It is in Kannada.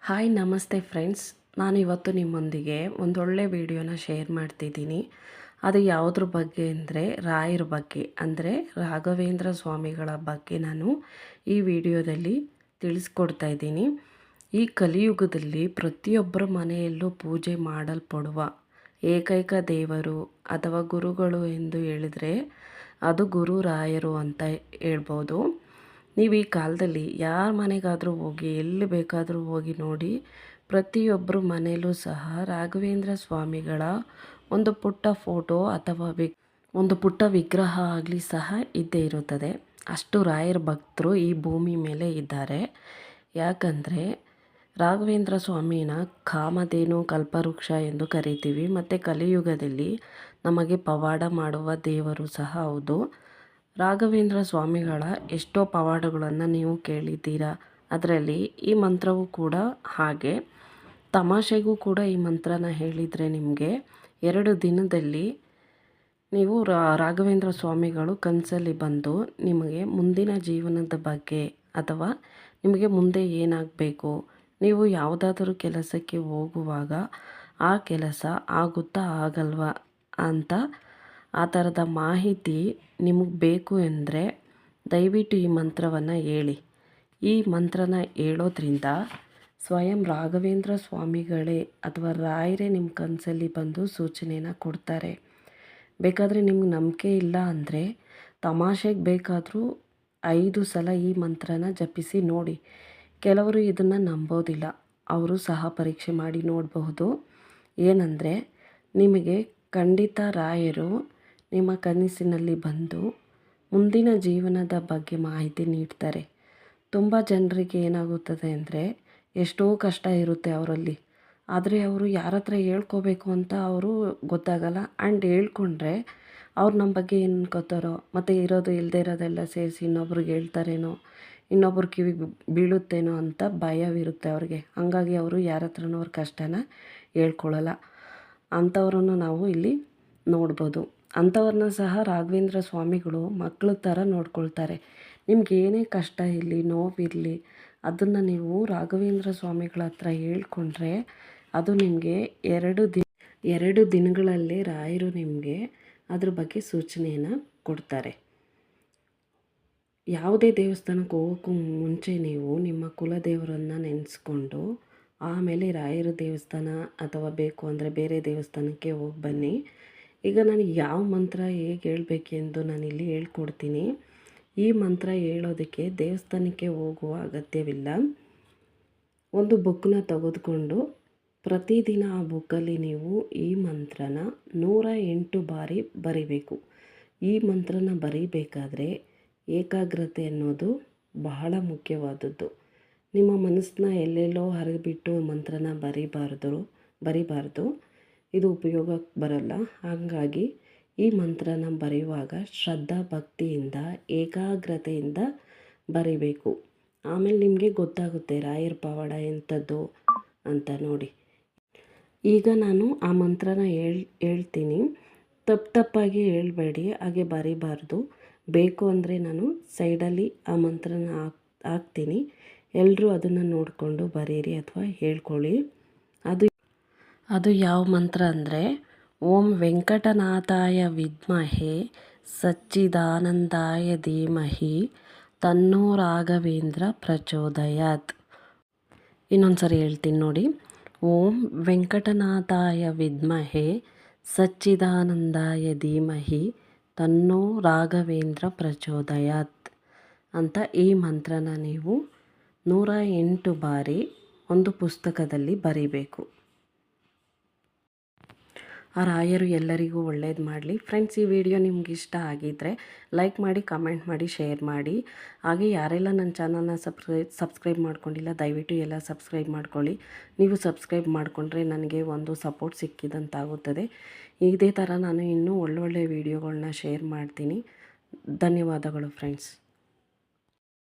ಹಾಯ್ ನಮಸ್ತೆ ಫ್ರೆಂಡ್ಸ್. ನಾನಿವತ್ತು ನಿಮ್ಮೊಂದಿಗೆ ಒಂದೊಳ್ಳೆ ವಿಡಿಯೋನ ಶೇರ್ ಮಾಡ್ತಿದ್ದೀನಿ. ಅದು ಯಾವುದ್ರ ಬಗ್ಗೆ ಅಂದರೆ ರಾಯರ ಬಗ್ಗೆ, ಅಂದರೆ ರಾಘವೇಂದ್ರ ಸ್ವಾಮಿಗಳ ಬಗ್ಗೆ ನಾನು ಈ ವಿಡಿಯೋದಲ್ಲಿ ತಿಳಿಸ್ಕೊಡ್ತಾ ಇದ್ದೀನಿ. ಈ ಕಲಿಯುಗದಲ್ಲಿ ಪ್ರತಿಯೊಬ್ಬರ ಮನೆಯಲ್ಲೂ ಪೂಜೆ ಮಾಡಲ್ಪಡುವ ಏಕೈಕ ದೇವರು ಅಥವಾ ಗುರುಗಳು ಎಂದು ಹೇಳಿದರೆ ಅದು ಗುರು ರಾಯರು ಅಂತ ಹೇಳ್ಬೋದು. ನೀವು ಈ ಕಾಲದಲ್ಲಿ ಯಾರ ಮನೆಗಾದರೂ ಹೋಗಿ, ಎಲ್ಲಿ ಬೇಕಾದರೂ ಹೋಗಿ ನೋಡಿ, ಪ್ರತಿಯೊಬ್ಬರ ಮನೆಯಲ್ಲೂ ಸಹ ರಾಘವೇಂದ್ರ ಸ್ವಾಮಿಗಳ ಒಂದು ಪುಟ್ಟ ಫೋಟೋ ಅಥವಾ ಒಂದು ಪುಟ್ಟ ವಿಗ್ರಹ ಆಗಲಿ ಸಹ ಇದ್ದೇ ಇರುತ್ತದೆ. ಅಷ್ಟು ರಾಯರ ಭಕ್ತರು ಈ ಭೂಮಿ ಮೇಲೆ ಇದ್ದಾರೆ. ಯಾಕಂದರೆ ರಾಘವೇಂದ್ರ ಸ್ವಾಮಿನ ಕಾಮಧೇನು ಕಲ್ಪವೃಕ್ಷ ಎಂದು ಕರಿತೀವಿ. ಮತ್ತು ಕಲಿಯುಗದಲ್ಲಿ ನಮಗೆ ಪವಾಡ ಮಾಡುವ ದೇವರು ಸಹ ಹೌದು. ರಾಘವೇಂದ್ರ ಸ್ವಾಮಿಗಳ ಎಷ್ಟೋ ಪವಾಡಗಳನ್ನು ನೀವು ಕೇಳಿದ್ದೀರಾ. ಅದರಲ್ಲಿ ಈ ಮಂತ್ರವೂ ಕೂಡ ಹಾಗೆ. ತಮಾಷೆಗೂ ಕೂಡ ಈ ಮಂತ್ರನ ಹೇಳಿದರೆ ನಿಮಗೆ 2 ದಿನದಲ್ಲಿ ನೀವು ರಾಘವೇಂದ್ರ ಸ್ವಾಮಿಗಳು ಕನಸಲ್ಲಿ ಬಂದು ನಿಮಗೆ ಮುಂದಿನ ಜೀವನದ ಬಗ್ಗೆ ಅಥವಾ ನಿಮಗೆ ಮುಂದೆ ಏನಾಗಬೇಕು, ನೀವು ಯಾವುದಾದರೂ ಕೆಲಸಕ್ಕೆ ಹೋಗುವಾಗ ಆ ಕೆಲಸ ಆಗುತ್ತಾ ಆಗಲ್ವಾ ಅಂತ ಆ ಥರದ ಮಾಹಿತಿ ನಿಮಗೆ ಬೇಕು ಎಂದರೆ ದಯವಿಟ್ಟು ಈ ಮಂತ್ರವನ್ನು ಹೇಳಿ. ಈ ಮಂತ್ರನ ಹೇಳೋದ್ರಿಂದ ಸ್ವಯಂ ರಾಘವೇಂದ್ರ ಸ್ವಾಮಿಗಳೇ ಅಥವಾ ರಾಯರೇ ನಿಮ್ಮ ಕನಸಲ್ಲಿ ಬಂದು ಸೂಚನೆನ ಕೊಡ್ತಾರೆ. ಬೇಕಾದರೆ ನಿಮ್ಗೆ ನಂಬಿಕೆ ಇಲ್ಲ ಅಂದರೆ ತಮಾಷೆಗೆ ಬೇಕಾದರೂ 5 ಸಲ ಈ ಮಂತ್ರನ ಜಪಿಸಿ ನೋಡಿ. ಕೆಲವರು ಇದನ್ನು ನಂಬೋದಿಲ್ಲ, ಅವರು ಸಹ ಪರೀಕ್ಷೆ ಮಾಡಿ ನೋಡಬಹುದು. ಏನಂದರೆ ನಿಮಗೆ ಖಂಡಿತ ರಾಯರು ನಿಮ್ಮ ಕನಸಿನಲ್ಲಿ ಬಂದು ಮುಂದಿನ ಜೀವನದ ಬಗ್ಗೆ ಮಾಹಿತಿ ನೀಡ್ತಾರೆ. ತುಂಬ ಜನರಿಗೆ ಏನಾಗುತ್ತದೆ ಅಂದರೆ ಎಷ್ಟೋ ಕಷ್ಟ ಇರುತ್ತೆ ಅವರಲ್ಲಿ, ಆದರೆ ಅವರು ಯಾರ ಹತ್ರ ಹೇಳ್ಕೋಬೇಕು ಅಂತ ಅವರು ಗೊತ್ತಾಗಲ್ಲ. ಆ್ಯಂಡ್ ಹೇಳ್ಕೊಂಡ್ರೆ ಅವ್ರು ನಮ್ಮ ಬಗ್ಗೆ ಏನು ಅನ್ಕೋತಾರೋ, ಮತ್ತು ಇರೋದು ಇಲ್ಲದೇ ಇರೋದೆಲ್ಲ ಸೇರಿಸಿ ಇನ್ನೊಬ್ರಿಗೆ ಹೇಳ್ತಾರೇನೋ, ಇನ್ನೊಬ್ರ ಕಿವಿಗೆ ಬೀಳುತ್ತೇನೋ ಅಂತ ಭಯವಿರುತ್ತೆ ಅವ್ರಿಗೆ. ಹಾಗಾಗಿ ಅವರು ಯಾರ ಹತ್ರನೂ ಅವ್ರ ಕಷ್ಟನ ಹೇಳ್ಕೊಳ್ಳಲ್ಲ. ಅಂಥವ್ರನ್ನು ನಾವು ಇಲ್ಲಿ ನೋಡ್ಬೋದು. ಅಂಥವ್ರನ್ನ ಸಹ ರಾಘವೇಂದ್ರ ಸ್ವಾಮಿಗಳು ಮಕ್ಕಳ ಥರ ನೋಡ್ಕೊಳ್ತಾರೆ. ನಿಮ್ಗೆ ಏನೇ ಕಷ್ಟ ಇರಲಿ, ನೋವಿರಲಿ, ಅದನ್ನು ನೀವು ರಾಘವೇಂದ್ರ ಸ್ವಾಮಿಗಳ ಹತ್ರ ಹೇಳ್ಕೊಂಡ್ರೆ ಅದು ನಿಮಗೆ 2 ದಿನಗಳಲ್ಲೇ ರಾಯರು ನಿಮಗೆ ಅದ್ರ ಬಗ್ಗೆ ಸೂಚನೆಯನ್ನು ಕೊಡ್ತಾರೆ. ಯಾವುದೇ ದೇವಸ್ಥಾನಕ್ಕೆ ಹೋಗೋಕ್ಕೂ ಮುಂಚೆ ನೀವು ನಿಮ್ಮ ಕುಲದೇವರನ್ನು ನೆನೆಸ್ಕೊಂಡು ಆಮೇಲೆ ರಾಯರ ದೇವಸ್ಥಾನ ಅಥವಾ ಬೇಕು ಅಂದರೆ ಬೇರೆ ದೇವಸ್ಥಾನಕ್ಕೆ ಹೋಗಿ ಬನ್ನಿ. ಈಗ ನಾನು ಯಾವ ಮಂತ್ರ ಹೇಗೆ ಹೇಳಬೇಕೆಂದು ನಾನಿಲ್ಲಿ ಹೇಳ್ಕೊಡ್ತೀನಿ. ಈ ಮಂತ್ರ ಹೇಳೋದಕ್ಕೆ ದೇವಸ್ಥಾನಕ್ಕೆ ಹೋಗುವ ಅಗತ್ಯವಿಲ್ಲ. ಒಂದು ಬುಕ್ಕನ್ನ ತೆಗೆದುಕೊಂಡು ಪ್ರತಿದಿನ ಆ ಬುಕ್ಕಲ್ಲಿ ನೀವು ಈ ಮಂತ್ರನ 108 ಬಾರಿ ಬರಿಬೇಕು. ಈ ಮಂತ್ರನ ಬರಿಬೇಕಾದ್ರೆ ಏಕಾಗ್ರತೆ ಅನ್ನೋದು ಬಹಳ ಮುಖ್ಯವಾದದ್ದು. ನಿಮ್ಮ ಮನಸ್ಸನ್ನ ಎಲ್ಲೆಲ್ಲೋ ಹರಿಬಿಟ್ಟು ಮಂತ್ರನ ಬರಿಬಾರ್ದು. ಇದು ಉಪಯೋಗಕ್ಕೆ ಬರಲ್ಲ. ಹಾಗಾಗಿ ಈ ಮಂತ್ರನ ಬರೆಯುವಾಗ ಶ್ರದ್ಧಾ ಭಕ್ತಿಯಿಂದ ಏಕಾಗ್ರತೆಯಿಂದ ಬರಿಬೇಕು. ಆಮೇಲೆ ನಿಮಗೆ ಗೊತ್ತಾಗುತ್ತೆ ರಾಯರ ಪವಾಡ ಎಂಥದ್ದು ಅಂತ ನೋಡಿ. ಈಗ ನಾನು ಆ ಮಂತ್ರನ ಹೇಳ್ತೀನಿ. ತಪ್ಪಾಗಿ ಹೇಳ್ಬೇಡಿ, ಹಾಗೆ ಬರಿಬಾರ್ದು. ಬೇಕು ಅಂದರೆ ನಾನು ಸೈಡಲ್ಲಿ ಆ ಮಂತ್ರನ ಹಾಕ್ತೀನಿ. ಎಲ್ಲರೂ ಅದನ್ನು ನೋಡಿಕೊಂಡು ಬರೀರಿ ಅಥವಾ ಹೇಳ್ಕೊಳ್ಳಿ. ಅದು ಯಾವ ಮಂತ್ರ ಅಂದರೆ ಓಂ ವೆಂಕಟನಾಥಾಯ ವಿದ್ಮಹೇ ಸಚ್ಚಿದಾನಂದಾಯ ಧೀಮಹಿ ತನ್ನೋ ರಾಘವೇಂದ್ರ ಪ್ರಚೋದಯಾತ್. ಇನ್ನೊಂದು ಸರಿ ಹೇಳ್ತೀನಿ ನೋಡಿ. ಓಂ ವೆಂಕಟನಾಥಾಯ ವಿದ್ಮಹೇ ಸಚ್ಚಿದಾನಂದಾಯ ಧೀಮಹಿ ತನ್ನೋ ರಾಘವೇಂದ್ರ ಪ್ರಚೋದಯಾತ್ ಅಂತ ಈ ಮಂತ್ರನ ನೀವು 108 ಬಾರಿ ಒಂದು ಪುಸ್ತಕದಲ್ಲಿ ಬರೀಬೇಕು. ಆ ರಾಯರು ಎಲ್ಲರಿಗೂ ಒಳ್ಳೇದು ಮಾಡಲಿ. ಫ್ರೆಂಡ್ಸ್, ಈ ವಿಡಿಯೋ ನಿಮ್ಗೆ ಇಷ್ಟ ಆಗಿದ್ದರೆ ಲೈಕ್ ಮಾಡಿ, ಕಮೆಂಟ್ ಮಾಡಿ, ಶೇರ್ ಮಾಡಿ. ಹಾಗೆ ಯಾರೆಲ್ಲ ನನ್ನ ಚಾನಲ್ನ ಸಬ್ಸ್ಕ್ರೈಬ್ ಮಾಡ್ಕೊಂಡಿಲ್ಲ ದಯವಿಟ್ಟು ಎಲ್ಲ ಸಬ್ಸ್ಕ್ರೈಬ್ ಮಾಡ್ಕೊಳ್ಳಿ. ನೀವು ಸಬ್ಸ್ಕ್ರೈಬ್ ಮಾಡಿಕೊಂಡ್ರೆ ನನಗೆ ಒಂದು ಸಪೋರ್ಟ್ ಸಿಕ್ಕಿದಂತಾಗುತ್ತದೆ. ಇದೇ ಥರ ನಾನು ಇನ್ನೂ ಒಳ್ಳೊಳ್ಳೆ ವಿಡಿಯೋಗಳನ್ನ ಶೇರ್ ಮಾಡ್ತೀನಿ. ಧನ್ಯವಾದಗಳು ಫ್ರೆಂಡ್ಸ್.